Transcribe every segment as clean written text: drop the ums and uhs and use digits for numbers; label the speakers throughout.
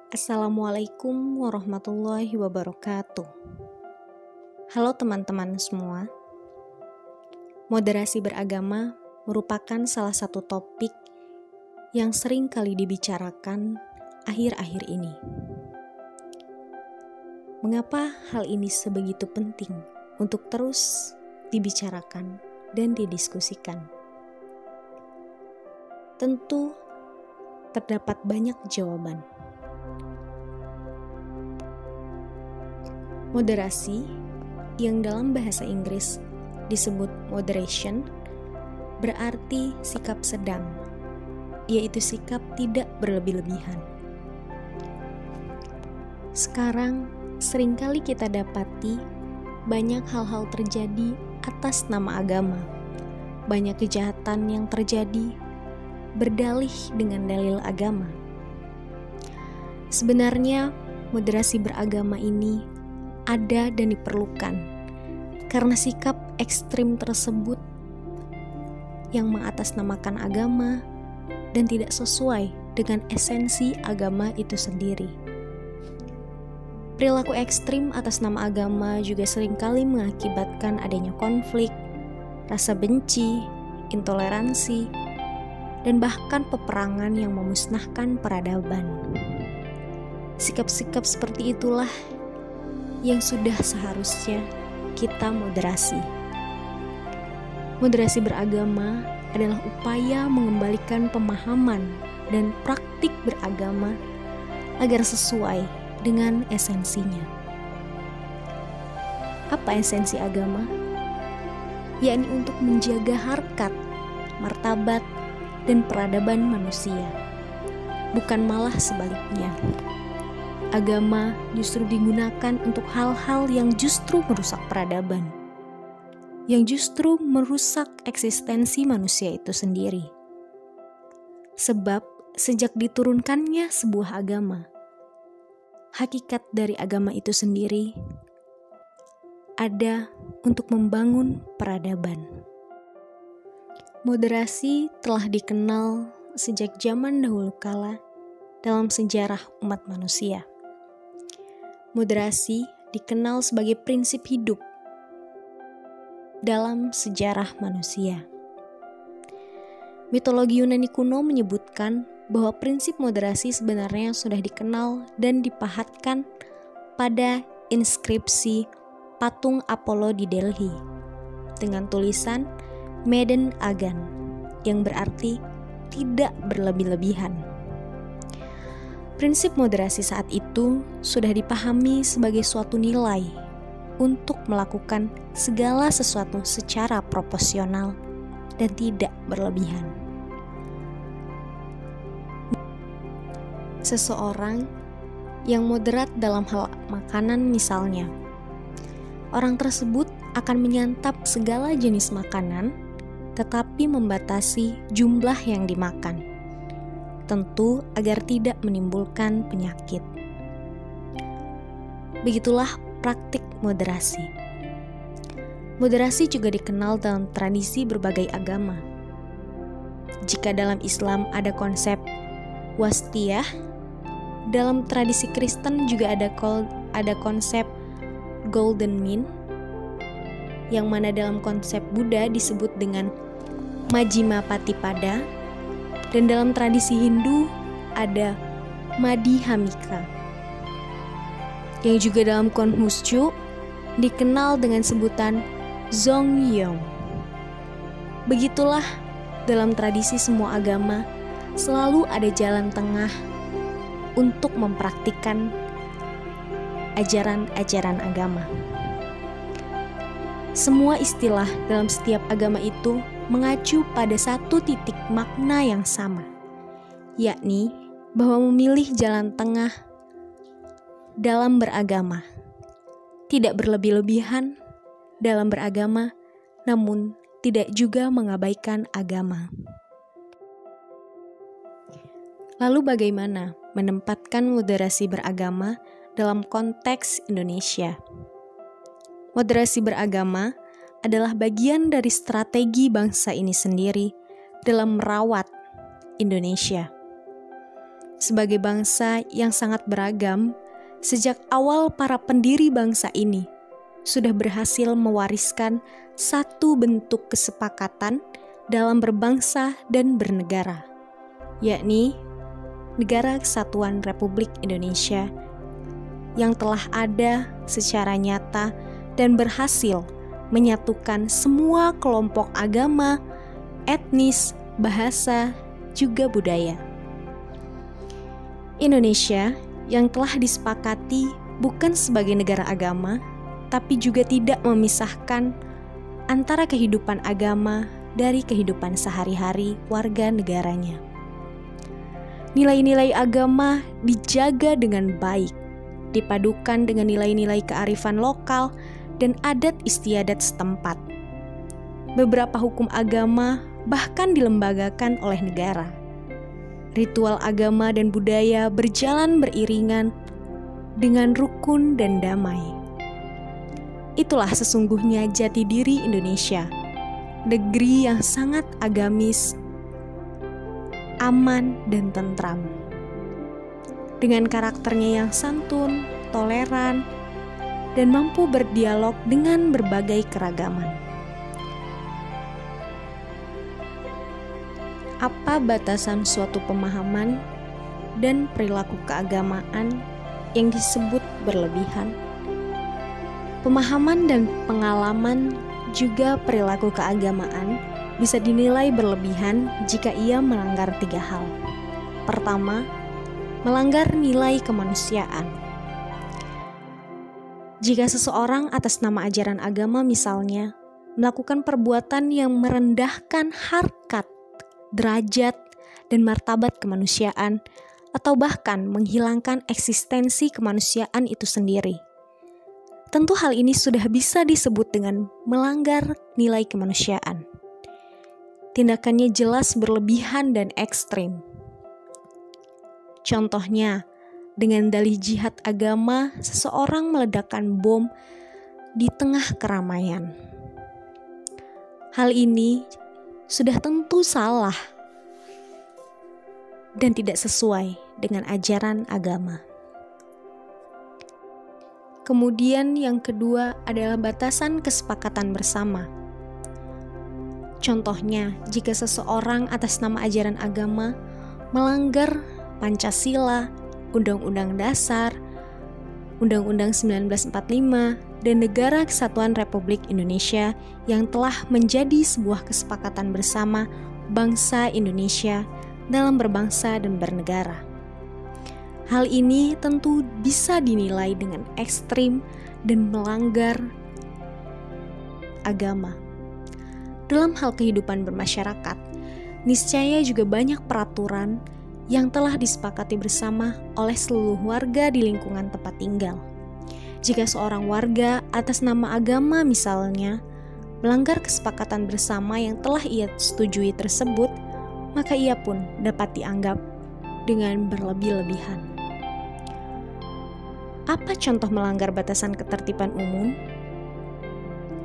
Speaker 1: Assalamualaikum warahmatullahi wabarakatuh. Halo teman-teman semua. Moderasi beragama merupakan salah satu topik yang sering kali dibicarakan akhir-akhir ini. Mengapa hal ini sebegitu penting untuk terus dibicarakan dan didiskusikan? Tentu terdapat banyak jawaban. Moderasi, yang dalam bahasa Inggris disebut moderation, berarti sikap sedang, yaitu sikap tidak berlebih-lebihan. Sekarang, seringkali kita dapati banyak hal-hal terjadi atas nama agama. Banyak kejahatan yang terjadi berdalih dengan dalil agama. Sebenarnya, moderasi beragama ini ada dan diperlukan karena sikap ekstrim tersebut yang mengatasnamakan agama dan tidak sesuai dengan esensi agama itu sendiri. Perilaku ekstrim atas nama agama juga seringkali mengakibatkan adanya konflik, rasa benci, intoleransi, dan bahkan peperangan yang memusnahkan peradaban. Sikap-sikap seperti itulah yang sudah seharusnya kita moderasi. Moderasi beragama adalah upaya mengembalikan pemahaman dan praktik beragama agar sesuai dengan esensinya. Apa esensi agama? Yakni untuk menjaga harkat, martabat, dan peradaban manusia, bukan malah sebaliknya. Agama justru digunakan untuk hal-hal yang justru merusak peradaban, yang justru merusak eksistensi manusia itu sendiri. Sebab sejak diturunkannya sebuah agama, hakikat dari agama itu sendiri ada untuk membangun peradaban. Moderasi telah dikenal sejak zaman dahulu kala dalam sejarah umat manusia. Moderasi dikenal sebagai prinsip hidup dalam sejarah manusia. Mitologi Yunani kuno menyebutkan bahwa prinsip moderasi sebenarnya sudah dikenal dan dipahatkan pada inskripsi patung Apollo di Delhi dengan tulisan Meden Agan yang berarti tidak berlebih-lebihan. Prinsip moderasi saat itu sudah dipahami sebagai suatu nilai untuk melakukan segala sesuatu secara proporsional dan tidak berlebihan. Seseorang yang moderat dalam hal makanan misalnya, orang tersebut akan menyantap segala jenis makanan tetapi membatasi jumlah yang dimakan, tentu agar tidak menimbulkan penyakit. Begitulah praktik moderasi. Moderasi juga dikenal dalam tradisi berbagai agama. Jika dalam Islam ada konsep wastiyah, dalam tradisi Kristen juga ada konsep golden mean, yang mana dalam konsep Buddha disebut dengan Majjhima Patipada, dan dalam tradisi Hindu ada Madhyamika, yang juga dalam Konfuscu dikenal dengan sebutan Zongyong. Begitulah dalam tradisi semua agama selalu ada jalan tengah untuk mempraktikkan ajaran-ajaran agama. Semua istilah dalam setiap agama itu mengacu pada satu titik makna yang sama, yakni bahwa memilih jalan tengah dalam beragama, tidak berlebih-lebihan dalam beragama, namun tidak juga mengabaikan agama. Lalu bagaimana menempatkan moderasi beragama dalam konteks Indonesia? Moderasi beragama adalah bagian dari strategi bangsa ini sendiri dalam merawat Indonesia. sebagai bangsa yang sangat beragam, sejak awal para pendiri bangsa ini sudah berhasil mewariskan satu bentuk kesepakatan dalam berbangsa dan bernegara, yakni Negara Kesatuan Republik Indonesia yang telah ada secara nyata dan berhasil menyatukan semua kelompok agama, etnis, bahasa, juga budaya. Indonesia yang telah disepakati bukan sebagai negara agama, tapi juga tidak memisahkan antara kehidupan agama dari kehidupan sehari-hari warga negaranya. Nilai-nilai agama dijaga dengan baik, dipadukan dengan nilai-nilai kearifan lokal dan adat istiadat setempat. Beberapa hukum agama bahkan dilembagakan oleh negara. Ritual agama dan budaya berjalan beriringan dengan rukun dan damai. Itulah sesungguhnya jati diri Indonesia, negeri yang sangat agamis, aman, dan tentram. Dengan karakternya yang santun, toleran, dan mampu berdialog dengan berbagai keragaman. Apa batasan suatu pemahaman dan perilaku keagamaan yang disebut berlebihan? Pemahaman dan pengalaman juga perilaku keagamaan bisa dinilai berlebihan jika ia melanggar 3 hal. Pertama, melanggar nilai kemanusiaan. Jika seseorang atas nama ajaran agama misalnya melakukan perbuatan yang merendahkan harkat, derajat, dan martabat kemanusiaan, atau bahkan menghilangkan eksistensi kemanusiaan itu sendiri, tentu hal ini sudah bisa disebut dengan melanggar nilai kemanusiaan. Tindakannya jelas berlebihan dan ekstrim. Contohnya, dengan dalih jihad agama, seseorang meledakkan bom di tengah keramaian. Hal ini sudah tentu salah dan tidak sesuai dengan ajaran agama. Kemudian yang kedua adalah batasan kesepakatan bersama. Contohnya, jika seseorang atas nama ajaran agama melanggar Pancasila, Undang-Undang Dasar, Undang-Undang 1945, dan Negara Kesatuan Republik Indonesia yang telah menjadi sebuah kesepakatan bersama bangsa Indonesia dalam berbangsa dan bernegara. Hal ini tentu bisa dinilai dengan ekstrim dan melanggar agama. Dalam hal kehidupan bermasyarakat, niscaya juga banyak peraturan yang telah disepakati bersama oleh seluruh warga di lingkungan tempat tinggal. Jika seorang warga atas nama agama misalnya melanggar kesepakatan bersama yang telah ia setujui tersebut, maka ia pun dapat dianggap dengan berlebih-lebihan. Apa contoh melanggar batasan ketertiban umum?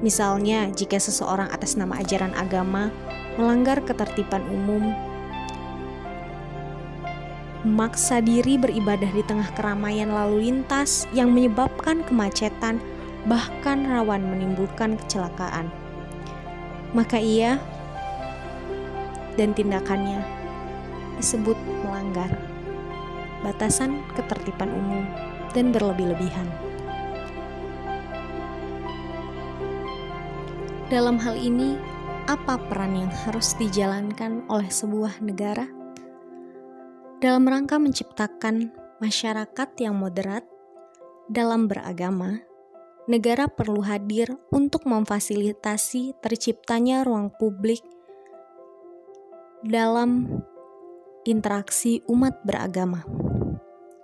Speaker 1: Misalnya, jika seseorang atas nama ajaran agama melanggar ketertiban umum, memaksa diri beribadah di tengah keramaian lalu lintas yang menyebabkan kemacetan, bahkan rawan menimbulkan kecelakaan, maka ia dan tindakannya disebut melanggar batasan ketertiban umum dan berlebih-lebihan. Dalam hal ini, apa peran yang harus dijalankan oleh sebuah negara? Dalam rangka menciptakan masyarakat yang moderat dalam beragama, negara perlu hadir untuk memfasilitasi terciptanya ruang publik dalam interaksi umat beragama.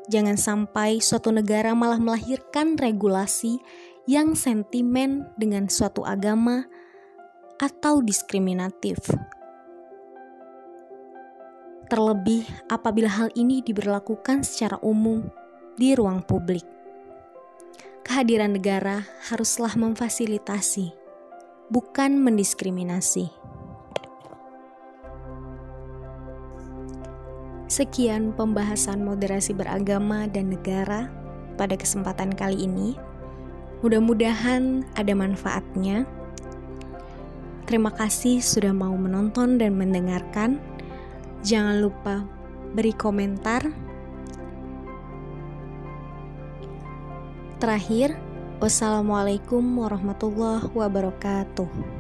Speaker 1: Jangan sampai suatu negara malah melahirkan regulasi yang sentimen dengan suatu agama atau diskriminatif. Terlebih apabila hal ini diberlakukan secara umum di ruang publik. Kehadiran negara haruslah memfasilitasi, bukan mendiskriminasi. Sekian pembahasan moderasi beragama dan negara pada kesempatan kali ini. Mudah-mudahan ada manfaatnya. Terima kasih sudah mau menonton dan mendengarkan. Jangan lupa beri komentar. Terakhir, wassalamualaikum warahmatullahi wabarakatuh.